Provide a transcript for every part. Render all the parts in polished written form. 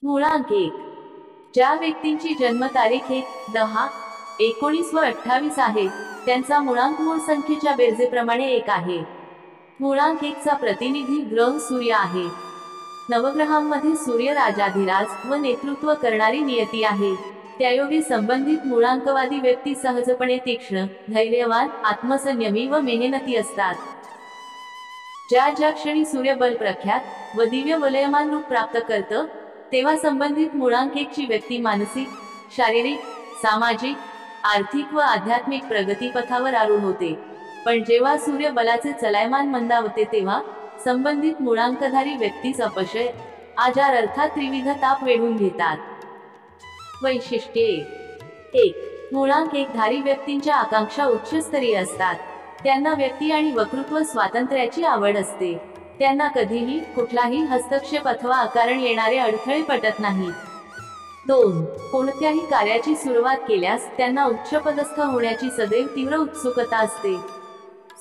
मुळांक 1. ज्या व्यक्तींची जन्मतारीख 1, 10, 19 व 28 आहे त्यांचा मुळांक मूळ संख्येच्या बेरजेप्रमाणे 1 आहे. मुळांक 1 चा प्रतिनिधी ग्रह सूर्य आहे. नवग्रहांमध्ये सूर्य राजाधिराज व नेतृत्व करणारी नियती आहे. त्यायोगे संबंधित मुळांकवादी व्यक्ती सहजपणे तीक्ष्ण, धैर्यवान, आत्मसंयमी व मेहनती असतात. ज्या क्षणी सूर्य बल प्रख्यात व दिव्य वलयमान रूप प्राप्त करतं तेव्हा संबंधित मुळांक 1 ची व्यक्ती मानसिक, शारीरिक, सामाजिक, आर्थिक व आध्यात्मिक प्रगतीपथावर आरूढ होते. पण जेव्हा सूर्य बलाचे चलायमान मंदावते तेव्हा संबंधित मुळांकधारी व्यक्तीस अपयश, आजार अर्थात त्रिविध ताप वेढून घेतात. वैशिष्ट्ये. 1. मुळांक 1 धारी व्यक्तींच्या आकांक्षा उच्चस्तरीय असतात. त्यांना व्यक्ती आणि वक्तृत्व स्वातंत्र्याची आवड असते. त्यांना कधीही कुठलाही हस्तक्षेप अथवा अकारण येणारे अडथळे पटत नाहीत. 2. कोणत्याही कार्याची सुरुवात केल्यास त्यांना उच्चपदस्थ होण्याची सदैव तीव्र उत्सुकता असते.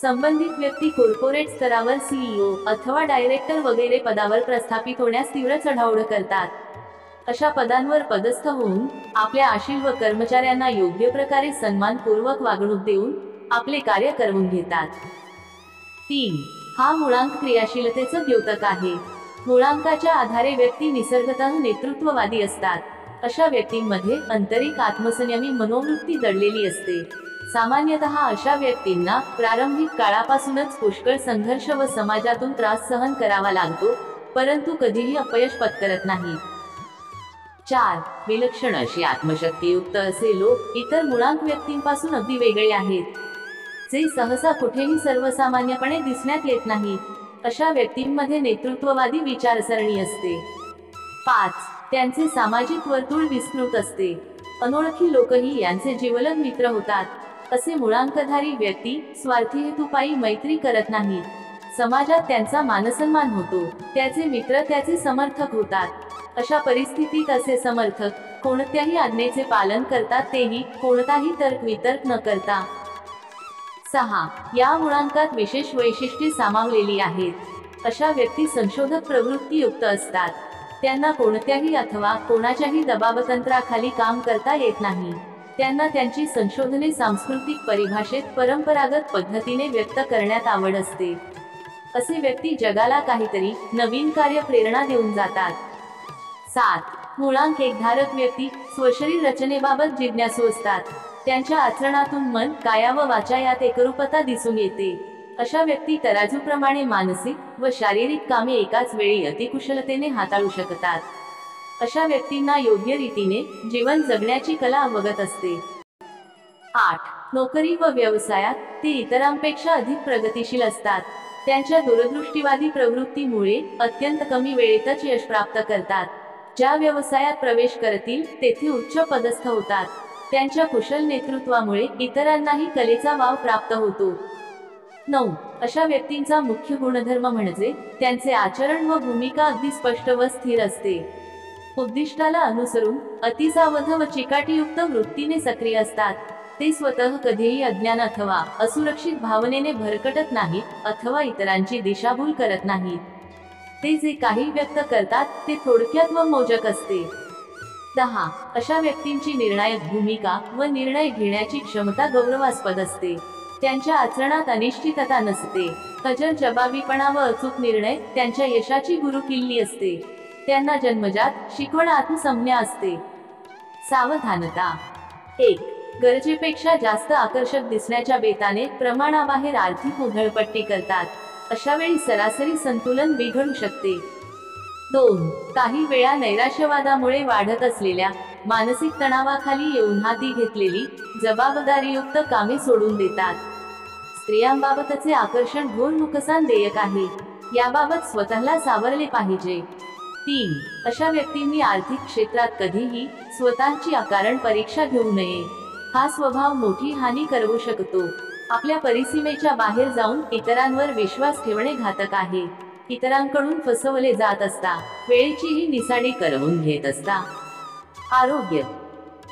संबंधित व्यक्ती कॉर्पोरेट स्तरावर CEO अथवा डायरेक्टर वगैरे पदावर प्रस्थापित होण्यास तीव्र चढाओढ करतात. अशा पदांवर पदस्थ होऊन आपल्या आशील व कर्मचाऱ्यांना योग्य प्रकारे सन्मानपूर्वक वागणूक देऊन आपले कार्य करवून घेतात. 3. हा मुळांक क्रियाशीलतेचं द्योतक आहे. मुळांकाच्या आधारे व्यक्ती निसर्गतः नेतृत्ववादी असतात. अशा व्यक्तींमध्ये आंतरिक आत्मसंयमी मनोवृत्ती दडलेली असते. सामान्यतः अशा व्यक्तींना प्रारंभिक काळापासूनच पुष्कळ संघर्ष व समाजातून त्रास सहन करावा लागतो, परंतु कधीही अपयश पत्करत नाही. 4. विलक्षण अशी आत्मशक्तियुक्त असे लोक इतर मुळांक व्यक्तींपासून अगदी वेगळे आहेत, जे सहसा कुठेही सर्वसामान्यपणे दिसण्यात येत नाहीत. अशा व्यक्तींमध्ये नेतृत्ववादी विचारसरणी असते. 5. त्यांचे सामाजिक वर्तुळ विस्तृत असते. अनोळखी लोकही यांचे जिवलग मित्र होतात. असे मुळांकधारी व्यक्ती स्वार्थी हेतुपायी मैत्री करत नाहीत. समाजात त्यांचा मानसन्मान होतो. त्याचे मित्र त्याचे समर्थक होतात. अशा परिस्थितीत असे समर्थक कोणत्याही आज्ञेचे पालन करतात, तेही कोणताही तर्कवितर्क न करता. 6. या मुळांकात विशेष वैशिष्ट्ये सामावलेली आहेत. अशा व्यक्ती संशोधक प्रवृत्तीयुक्त असतात. त्यांना कोणत्याही अथवा कोणाच्याही दबावतंत्राखाली काम करता येत नाही. त्यांना त्यांची संशोधने सांस्कृतिक परिभाषेत परंपरागत पद्धतीने व्यक्त करण्यात आवड असते. असे व्यक्ती जगाला काहीतरी नवीन कार्य प्रेरणा देऊन जातात. 7. मुळांक 1 धारक व्यक्ती स्वशरीर रचनेबाबत जिज्ञासू असतात. त्यांच्या आचरणातून मन, काया व वाचा यात एकरूपता दिसून येते. अशा व्यक्ती तराजूप्रमाणे मानसिक व शारीरिक कामे एकाच वेळी अतिकुशलतेने हाताळू शकतात. अशा व्यक्तींना योग्य रीतीने जीवन जगण्याची कला अवगत असते. 8. नोकरी व व्यवसायात ते इतरांपेक्षा अधिक प्रगतिशील असतात. त्यांच्या दूरदृष्टीवादी प्रवृत्तीमुळे अत्यंत कमी वेळेतच यश प्राप्त करतात. ज्या व्यवसायात प्रवेश करतील तेथे उच्च पदस्थ होतात. त्यांच्या कुशल नेतृत्वामुळे इतरांनाही कलेचा वाव प्राप्त होतो. 9. अशा व्यक्तींचा मुख्य गुणधर्म म्हणजे त्यांचे आचरण व भूमिका अगदी स्पष्ट व स्थिर असते. उद्दिष्टाला अनुसरून अतिसावध व चिकाटीयुक्त वृत्तीने सक्रिय असतात. ते स्वतः कधीही अज्ञान अथवा असुरक्षित भावनेने भरकटत नाहीत अथवा इतरांची दिशाभूल करत नाहीत. ते जे काही व्यक्त करतात ते थोडक्यात व मोजक असते. 10. अशा व्यक्तींची निर्णायक भूमिका व निर्णय घेण्याची क्षमता गौरवास्पद असते. त्यांच्या आचरणात अनिश्चितता नसते. हजरजबाबीपणा व अचूक निर्णय त्यांच्या यशाची गुरुकिल्ली असते. त्यांना जन्मजात शिकवण आत्मसंज्ञा असते. सावधानता. 1. गरजेपेक्षा जास्त आकर्षक दिसण्याच्या बेताने प्रमाणाबाहेर आर्थिक उधळपट्टी करतात. अशा वेळी सरासरी संतुलन बिघडू शकते. 2. काही वेळा नैराश्यवादामुळे वाढत असलेल्या मानसिक तणावाखाली येऊन हाती घेतलेली जबाबदारीयुक्त कामे सोडून देतात. स्त्रियांबाबतचे आकर्षण घोर नुकसानदायक आहे. याबाबत स्वतःला सावरले पाहिजे. 3. अशा व्यक्तींनी आर्थिक क्षेत्रात कधीही स्वतःची अकारण परीक्षा घेऊ नये. हा स्वभाव मोठी हानी करवू शकतो. आपल्या परिसीमेच्या बाहेर जाऊन इतरांवर विश्वास ठेवणे घातक आहे. इतरांकडून फसवले जात असता वेळेचीही निसाडी करवून घेत असता. आरोग्य.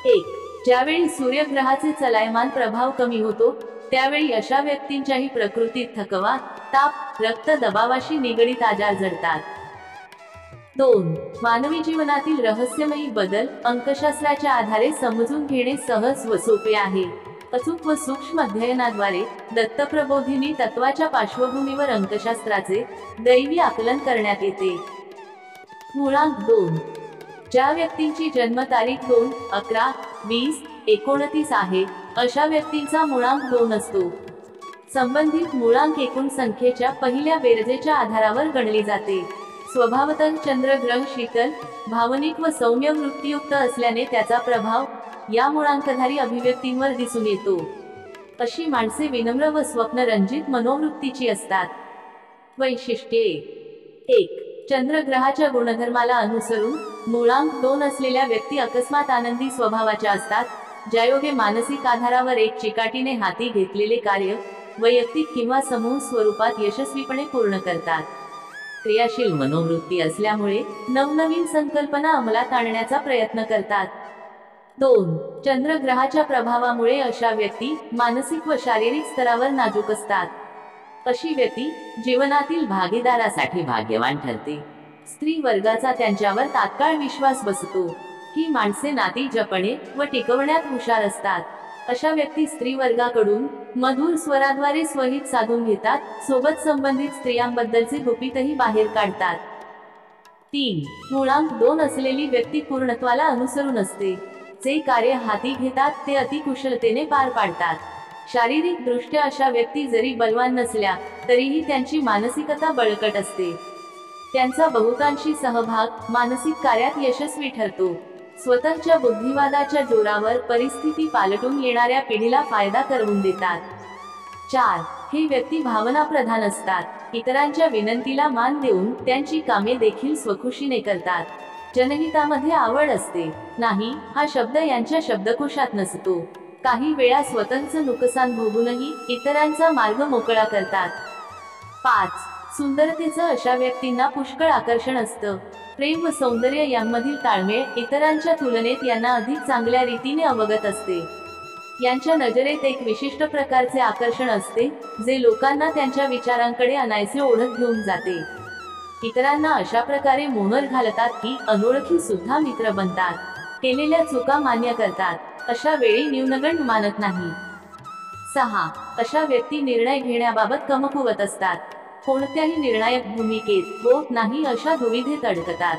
1. ज्यावेळी सूर्यग्रहाचे चलायमान प्रभाव कमी होतो त्यावेळी अशा व्यक्तींच्याही प्रकृतीत थकवा, ताप, रक्तदबावाशी निगडीत आजार जडतात. 2. मानवी जीवनातील रहस्यमयी बदल अंकशास्त्राच्या आधारे समजून घेणे सहज व सोपे आहे. अचूक व सूक्ष्म अध्ययनाद्वारे दत्तप्रबोधिनी तत्वाच्या पार्श्वभूमीवर अंकशास्त्राचे दैवी आकलन करण्यात येते. मुळांक 2. ज्या व्यक्तींची जन्मतारीख 2, 11, 20, 29 आहे अशा व्यक्तींचा मुळांक 2 असतो. संबंधित मुळांक एकूण संख्येच्या पहिल्या बेरजेच्या आधारावर गणली जाते. स्वभावतः चंद्रग्रह शीतल, भावनिक व सौम्य वृत्तीयुक्त असल्याने त्याचा प्रभाव या मुळांकधारी अभिव्यक्तींवर दिसून येतो. अशी माणसे विनम्र व स्वप्नरंजित मनोवृत्तीची असतात. वैशिष्ट्ये. 1. चंद्रग्रहाच्या गुणधर्माला अनुसरून मुळांक 2 असलेल्या व्यक्ती अकस्मात आनंदी स्वभावाच्या असतात, ज्यायोगे मानसिक आधारावर एक चिकाटीने हाती घेतलेले कार्य वैयक्तिक किंवा समूह स्वरूपात यशस्वीपणे पूर्ण करतात. क्रियाशील मनोवृत्ती असल्यामुळे नवनवीन संकल्पना अंमलात आणण्याचा प्रयत्न करतात. 2. चंद्रग्रहाच्या प्रभावामुळे अशा व्यक्ती मानसिक व शारीरिक स्तरावर नाजूक असतात. अशी व्यक्ती जीवनातील भागीदारासाठी भाग्यवान ठरते. स्त्री वर्गाचा त्यांच्यावर तात्काळ विश्वास बसतो. ही माणसे नाती जपणे व टिकवण्यात हुशार असतात. अशा व्यक्ती स्त्री वर्गाकडून मधुर स्वराद्वारे स्वहित साधून घेतात, सोबत संबंधित स्त्रियांबद्दलचे गुपितही बाहेर काढतात. 3. मुळांक 2 असलेली व्यक्ती पूर्णत्वाला अनुसरून असते. जे कार्य हाती घेतात ते अतिकुशलतेने पार पाडतात. शारीरिक दृष्ट्या अशा व्यक्ती जरी बलवान नसल्या तरीही त्यांची मानसिकता बळकट असते. त्यांचा बहुतांशी सहभाग मानसिक कार्यात यशस्वी ठरतो. स्वतःच्या बुद्धिवादाच्या जोरावर परिस्थिती पालटून येणाऱ्या पिढीला फायदा करवून देतात. 4. ही व्यक्ती भावनाप्रधान असतात. इतरांच्या विनंतीला मान देऊन त्यांची कामे देखील स्वखुशीने करतात. जनहितामध्ये आवड असते. नाही हा शब्द यांच्या शब्दकोशात नसतो. काही वेळा स्वतःचं नुकसान भोगूनही इतरांचा मार्ग मोकळा करतात. 5. सुंदरतेचं अशा व्यक्तींना पुष्कळ आकर्षण असतं. प्रेम व सौंदर्य यांमधील ताळमेळ इतरांच्या तुलनेत यांना अधिक चांगल्या रीतीने अवगत असते. यांच्या नजरेत एक विशिष्ट प्रकारचे आकर्षण असते, जे लोकांना त्यांच्या विचारांकडे अनायसे ओढत घेऊन जाते. इतरांना अशा प्रकारे मोहर घालतात की अनोळखी सुद्धा मित्र बनतात. केलेल्या चुका मान्य करतात. अशा वेळी न्यूनगंड मानत नाही. 6. अशा व्यक्ती निर्णय घेण्याबाबत कमकुवत असतात. कोणत्याही निर्णायक भूमिकेत होत नाही अशा दुविधेत अडकतात.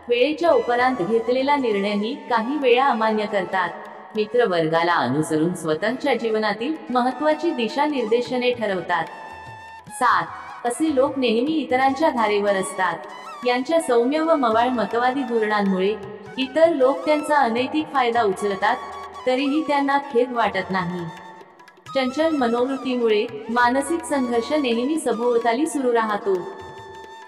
वेळेच्या उपरांत घेतलेला निर्णयही काही वेळा अमान्य करतात. मित्रवर्गाला अनुसरून स्वतःच्या जीवनातील महत्त्वाची दिशा निर्देशने ठरवतात. 7. असे लोक नेहमी इतरांच्या धारेवर असतात. यांच्या सौम्य व मवाळ मतवादी धोरणांमुळे इतर लोक त्यांचा अनैतिक फायदा उचलतात, तरीही त्यांना खेद वाटत नाही. चंचल मनोवृत्तीमुळे मानसिक संघर्ष नेहमी सभोवताली सुरू राहतो.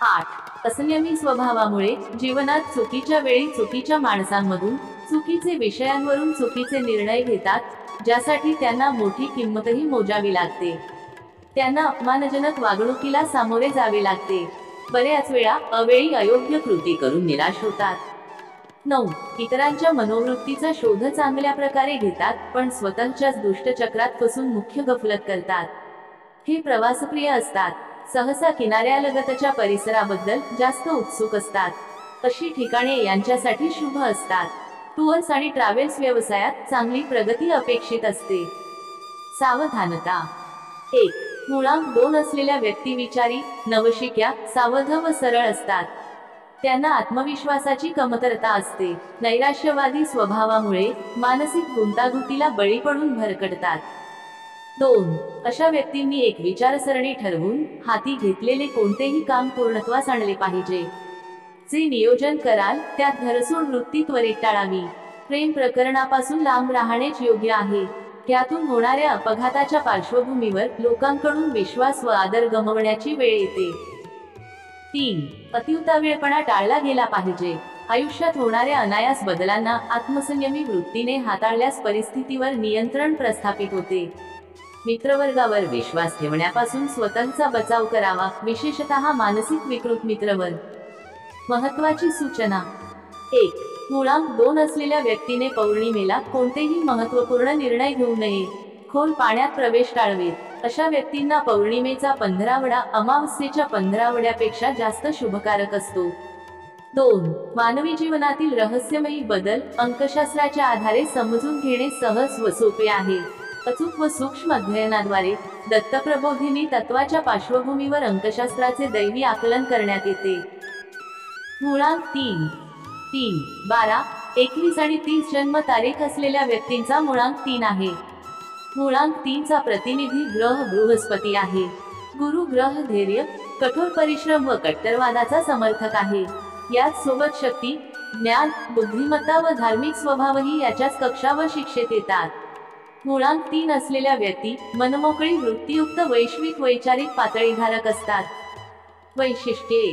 8. असंयमी स्वभावामुळे जीवनात चुकीच्या वेळी चुकीच्या माणसांमधून चुकीचे विषयांवरून चुकीचे निर्णय घेतात, ज्यासाठी त्यांना मोठी किंमतही मोजावी लागते. त्यांना अपमानजनक वागणुकीला सामोरे जावे लागते. बऱ्याच वेळा अवेळी अयोग्य कृती करून निराश होतात. 9. इतरांच्या मनोवृत्तीचा शोध चांगल्या प्रकारे घेतात, पण स्वतःच्याच दुष्टचक्रात फसून मुख्य गफलत करतात. हे प्रवासप्रिय असतात. सहसा किनाऱ्यालगतच्या परिसराबद्दल जास्त उत्सुक असतात. अशी ठिकाणे यांच्यासाठी शुभ असतात. टूर्स आणि ट्रॅव्हल्स व्यवसायात चांगली प्रगती अपेक्षित असते. सावधानता. 1. मुळांक 2 असलेल्या व्यक्ती विचारी, नवशिक्या, सावध व सरळ असतात. त्यांना आत्मविश्वासाची कमतरता असते. नैराश्यवादी स्वभावामुळे मानसिक गुंतागुंतीला बळी पडून भरकटतात. 2. अशा व्यक्तींनी एक विचारसरणी ठरवून हाती घेतलेले कोणतेही काम पूर्णत्वास आणले पाहिजे. जे नियोजन कराल त्यात धरसोड वृत्ती त्वरित टाळावी. प्रेम प्रकरणापासून लांब राहणेच योग्य आहे. त्यातून होणाऱ्या अपघाताच्या पार्श्वभूमीवर लोकांकडून विश्वास व आदर गमावण्याची वेळ येते. 3. अतिउतावीळपणा टाळला गेला पाहिजे. आयुष्यात होणाऱ्या अनायास बदलांना आत्मसंयमी वृत्तीने हाताळल्यास परिस्थितीवर नियंत्रण प्रस्थापित होते. मित्रवर्गावर विश्वास ठेवण्यापासून स्वतःचा बचाव करावा, विशेषतः मानसिक विकृत मित्रवर्ग. महत्त्वाची सूचना. 1. मुळांक 2 असलेल्या व्यक्तीने पौर्णिमेला कोणतेही महत्त्वपूर्ण निर्णय घेऊ नये. खोल पाण्यात प्रवेश टाळवेत. अशा व्यक्तींना पौर्णिमेचा 15वडा अमावस्येच्या 15वड्यापेक्षा जास्त शुभकारक असतो. 2. मानवी जीवनातील रहस्यमयी बदल अंकशास्त्राच्या आधारे समजून घेणे सहज व सोपे आहे. अचूक व सूक्ष्म अध्ययनाद्वारे दत्तप्रबोधिनी तत्वाच्या पार्श्वभूमीवर अंकशास्त्राचे दैवी आकलन करण्यात येते. मुळांक 3. 3, 12, 21 आणि 30 जन्म तारीख असलेल्या व्यक्तींचा मुळांक 3 आहे. मुळांक 3 चा प्रतिनिधी ग्रह बृहस्पती आहे. गुरु ग्रह धैर्य, कठोर परिश्रम व कट्टरवादाचा समर्थक आहे. याच सोबत शक्ती, ज्ञान, बुद्धिमत्ता व धार्मिक स्वभावही याच्याच कक्षा व शिक्षेत येतात. मुळांक 3 असलेल्या व्यक्ती मनमोकळी वृत्तीयुक्त वैश्विक वैचारिक पातळीधारक असतात. वैशिष्ट्ये.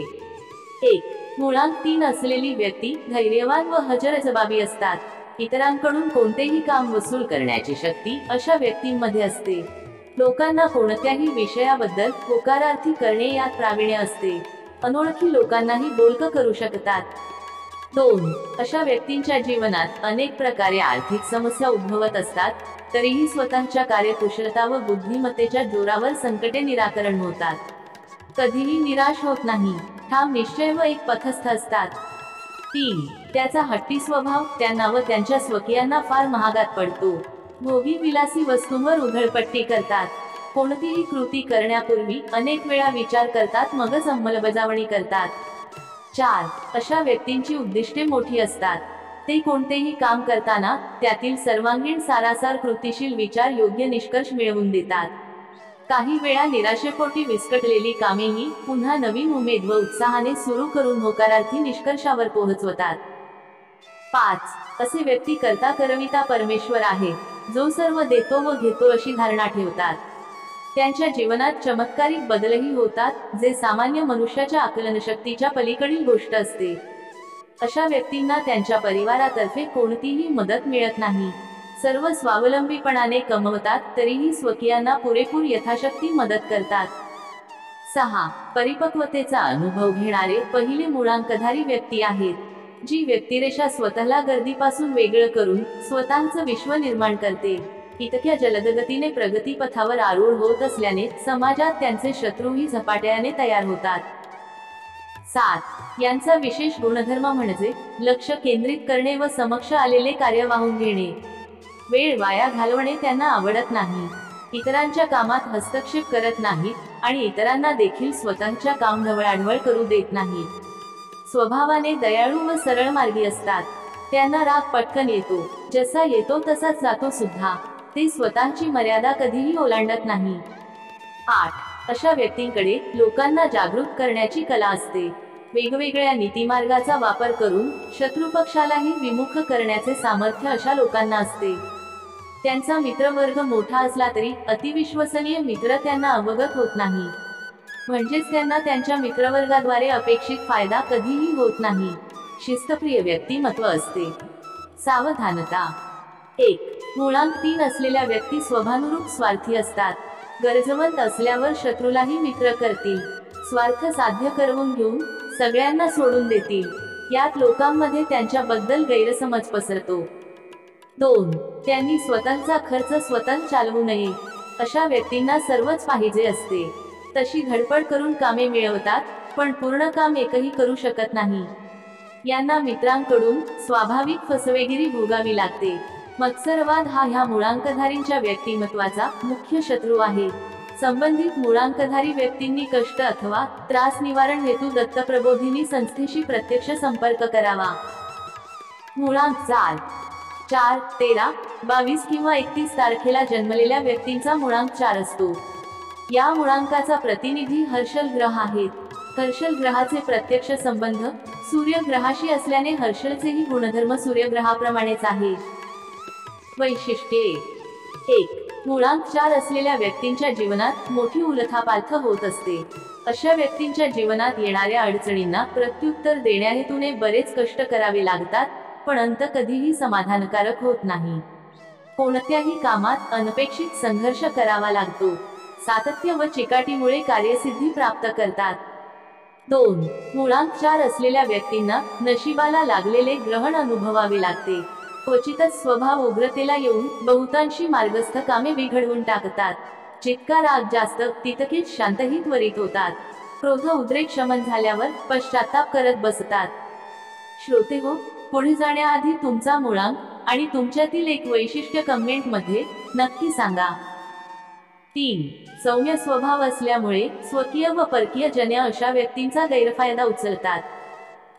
1. मुळांक 3 असलेली व्यक्ती धैर्यवान व हजरजबाबी असतात. इतरांकडून कोणतेही काम वसूल करण्याची शक्ती अशा व्यक्तींमध्ये असते. लोकांना कोणत्याही विषयाबद्दल होकारार्थी करणे यात प्रावीण्य असते. अनोळखी लोकांनाही बोलकं करू शकतात. 2. अशा व्यक्तींच्या जीवनात अनेक प्रकारे आर्थिक समस्या उद्भवत असतात, तरीही स्वतःच्या कार्यकुशलता व बुद्धिमत्तेच्या जोरावर संकटे निराकरण होतात. कधीही निराश होत नाही, ठाम निश्चय व एक पथस्थ असतात. 3. त्याचा हट्टी स्वभाव त्यांना व त्यांच्या स्वकीयांना फार महागात पडतो. भोगी विलासी वस्तूंवर उधळपट्टी करतात. कोणतीही कृती करण्यापूर्वी अनेक वेळा विचार करतात, मगच अंमलबजावणी करतात. 4. अशा व्यक्तींची उद्दिष्टे मोठी असतात. ते कोणतेही काम करताना त्यातील सर्वांगीण सारासार कृतीशील विचार योग्य निष्कर्ष मिळवून देतात. काही वेळा निराशेपोटी विस्कटलेली कामेही पुन्हा नवीन उमेद व उत्साहाने सुरू करून होकारार्थी निष्कर्षावर पोहोचवतात. 5. असे व्यक्ती करता करविता परमेश्वर आहे, जो सर्व देतो व घेतो अशी धारणा ठेवतात. त्यांच्या जीवनात चमत्कारिक बदलही होतात, जे सामान्य मनुष्याच्या आकलनशक्तीच्या पलीकडील गोष्ट असते. अशा व्यक्तींना त्यांच्या परिवारातर्फे कोणतीही मदत मिळत नाही. सर्व स्वावलंबीपणाने कमवतात, तरीही स्वकीयांना पुरेपूर यथाशक्ती मदत करतात. 6. परिपक्वतेचा अनुभव घेणारे पहिले मुळांकधारी व्यक्ती आहेत. जी व्यक्तिरेषा स्वतःला गर्दीपासून वेगळं करून स्वतःचं विश्व निर्माण करते. इतक्या जलदगतीने प्रगतीपथावर आरूढ होत असल्याने समाजात त्यांचे शत्रूही झपाट्याने तयार होतात. 7. यांचा विशेष गुणधर्म म्हणजे लक्ष केंद्रित करणे व समक्ष आलेले कार्य वाहून घेणे. वेळ वाया घालवणे त्यांना आवडत नाही. इतरांच्या कामात हस्तक्षेप करत नाहीत आणि इतरांना देखील स्वतःच्या काम ढवळाढवळ करू देत नाहीत. स्वभावाने दयाळू व सरळ मार्गी असतात. त्यांना राग पटकन येतो, जसा येतो तसाच जातो सुद्धा. ते स्वतःची मर्यादा कधीही ओलांडत नाही. 8. अशा व्यक्तींकडे लोकांना जागृत करण्याची कला असते. वेगवेगळ्या नीतिमार्गाचा वापर करून शत्रुपक्षालाही विमुख करण्याचे सामर्थ्य अशा लोकांना असते. त्यांचा मित्रवर्ग मोठा असला तरी अतिविश्वसनीय मित्र त्यांना अवगत होत नाही. म्हणजेच त्यांना त्यांच्या मित्रवर्गाद्वारे अपेक्षित फायदा कधीही होत नाही. शिस्तप्रिय व्यक्तिमत्व असते. सावधानता. 1. मुळांक 3 असलेल्या व्यक्ती स्वभानुरूप स्वार्थी असतात. गरजवंत असल्यावर शत्रूलाही मित्र करतील. स्वार्थ साध्य करवून घेऊन सगळ्यांना सोडून देतील. यात लोकांमध्ये त्यांच्याबद्दल गैरसमज पसरतो. 2. त्यांनी स्वतःचा खर्च स्वतः चालवू नये. अशा व्यक्तींना सर्वच पाहिजे असते. तशी धडपड करून कामे मिळवतात, पण पूर्ण काम एकही करू शकत नाही. यांना मित्रांकडून स्वाभाविक फसवेगिरी भोगावी लागते. मत्सरवाद हा ह्या मुळांकधारींच्या व्यक्तिमत्वाचा मुख्य शत्रू आहे. संबंधित मुळांकधारी व्यक्तींनी कष्ट अथवा त्रास निवारण हेतू दत्तप्रबोधिनी संस्थेशी प्रत्यक्ष संपर्क करावा. मुळांक 4. 4, 13, 22 किंवा 31 तारखेला जन्मलेल्या व्यक्तींचा मुळांक 4 असतो. या मुळांकाचा प्रतिनिधी हर्षल ग्रह आहेत. हर्षल ग्रहाचे प्रत्यक्ष संबंध सूर्यग्रहाशी असल्याने हर्षलचेही गुणधर्म सूर्यग्रहाप्रमाणेच आहे. वैशिष्ट्ये. 1. मुळांक 4 असलेल्या व्यक्तींच्या जीवनात मोठी उलथापालथ होत असते. अशा व्यक्तींच्या जीवनात येणाऱ्या अडचणींना प्रत्युत्तर देण्याहेतूने बरेच कष्ट करावे लागतात, पण अंत कधीही समाधानकारक होत नाही. कोणत्याही कामात अनपेक्षित संघर्ष करावा लागतो. सातत्य व चिकाटीमुळे कार्यसिद्धी प्राप्त करतात. 2. मुळांक 4 असलेल्या व्यक्तींना नशिबाला लागलेले ग्रहण अनुभवावे लागते. क्वचितच स्वभाव उग्रतेला येऊन बहुतांशी मार्गस्थ कामे बिघडवून टाकतात. जितका राग जास्त तितकेच शांतही त्वरित होतात. क्रोध उद्रेक शमन झाल्यावर पश्चात्ताप करत बसतात. श्रोते हो, पुढे जाण्याआधी तुमचा मुळांक आणि तुमच्यातील एक वैशिष्ट्य कमेंटमध्ये नक्की सांगा. 3. सौम्य स्वभाव असल्यामुळे स्वकीय व परकीय जन्य अशा व्यक्तींचा गैरफायदा उचलतात.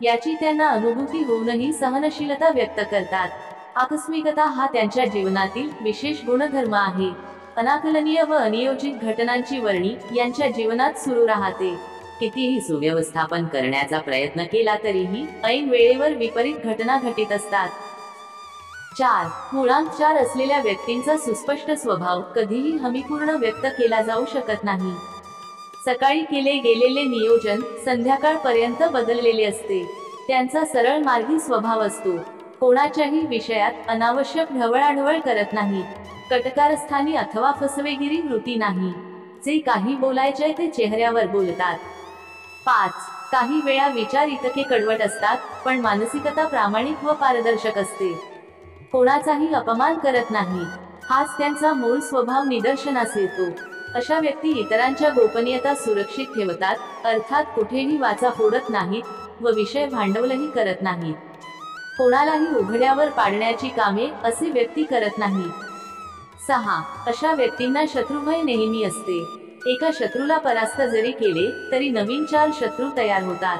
याची त्यांना अनुभूती होऊनही सहनशीलता व्यक्त करतात. आकस्मिकता हा त्यांच्या जीवनातील विशेष गुणधर्म आहे. अनाकलनीय व अनियोजित घटनांची वर्णी यांच्या जीवनात सुरू राहते. कितीही सुव्यवस्थापन करण्याचा प्रयत्न केला तरीही ऐन वेळेवर विपरीत घटना घटित असतात. 4. मुळांक 4 असलेल्या व्यक्तींचा सुस्पष्ट स्वभाव कधीही हमीपूर्ण व्यक्त केला जाऊ शकत नाही. सकाळी केले गेलेले नियोजन संध्याकाळपर्यंत बदललेले असते. त्यांचा सरळ मार्गी स्वभाव असतो. कोणाच्याही विषयात अनावश्यक ढवळाढवळ करत नाहीत. कटकारस्थानी अथवा फसवेगिरी वृत्ती नाही. जे काही बोलायचे ते चेहऱ्यावर बोलतात. 5. काही वेळा विचार इतके कडवट असतात पण मानसिकता प्रामाणिक व पारदर्शक असते. कोणाचाही अपमान करत नाही. हाच त्यांचा मूळ स्वभाव निदर्शनास येतो. अशा व्यक्ती इतरांच्या गोपनीयता सुरक्षित ठेवतात, अर्थात कुठेही वाचा फोडत नाहीत व विषय भांडवलही करत नाहीत. कोणालाही उघड्यावर पाडण्याची कामे असे व्यक्ती करत नाहीत. 6. अशा व्यक्तींना शत्रुभय नेहमी असते. एका शत्रूला परास्त जरी केले तरी नवीन 4 शत्रू तयार होतात.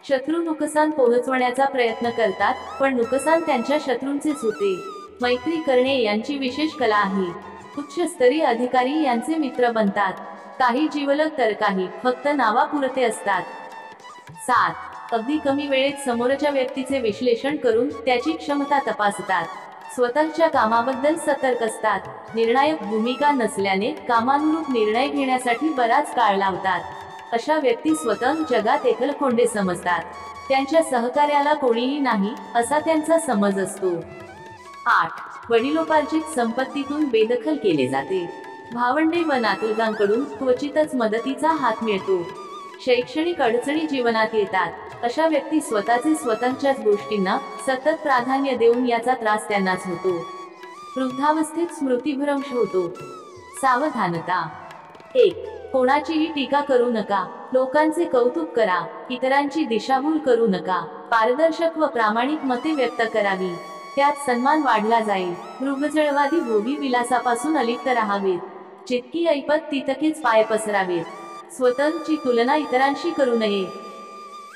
शत्रू नुकसान पोहोचवण्याचा प्रयत्न करतात पण नुकसान त्यांच्या शत्रूंचेच होते. मैत्री करणे यांची विशेष कला आहे. उच्च स्तरीय अधिकारी यांचे मित्र बनतात. काही जिवलग तर काही फक्त नावापुरते असतात. 7. अगदी कमी वेळेत समोरच्या व्यक्तीचे विश्लेषण करून त्याची क्षमता तपासतात. स्वतःच्या कामाबद्दल सतर्क असतात. निर्णायक भूमिका नसल्याने कामानुरूप निर्णय घेण्यासाठी बराच काळ लावतात. अशा व्यक्ती स्वतः जगात एकलकोंडे समजतात. त्यांच्या सहकार्याला कोणीही नाही असा त्यांचा समज असतो. 8. वडिलोपार्जित संपत्तीतून बेदखल केले जाते. भावंडे व नातलगांकडून क्वचितच मदतीचा हात मिळतो. शैक्षणिक अडचणी जीवनात येतात. अशा व्यक्ती स्वतःच्याच गोष्टींना सतत प्राधान्य देऊन याचा त्रास त्यांनाच होतो. वृद्धावस्थेत स्मृतिभ्रंश होतो. सावधानता. 1. कोणाचीही टीका करू नका. लोकांचे कौतुक करा. इतरांची दिशाभूल करू नका. पारदर्शक व प्रामाणिक मते व्यक्त करावी. त्यात सन्मान वाढला जाईल. मृगजळवादी भोगी विलासापासून अलिप्त राहावेत. जितकी ऐपत तितकेच पाय पसरावेत. स्वतःची तुलना इतरांशी करू नये.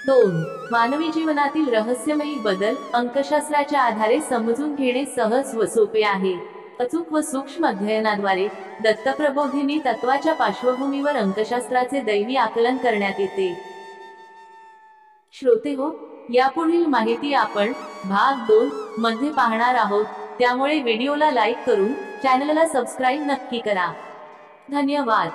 2. मानवी जीवनातील रहस्यमयी बदल अंकशास्त्राच्या आधारे समजून घेणे सहज व सोपे आहे. अचूक व सूक्ष्म अध्ययनाद्वारे दत्तप्रबोधिनी तत्वाच्या पार्श्वभूमीवर अंकशास्त्राचे दैवी आकलन करण्यात येते. श्रोते हो, यापुढील माहिती आपण भाग 2 मध्ये पाहणार आहोत, त्यामुळे व्हिडिओला लाईक करून चॅनलला सबस्क्राईब नक्की करा. धन्यवाद.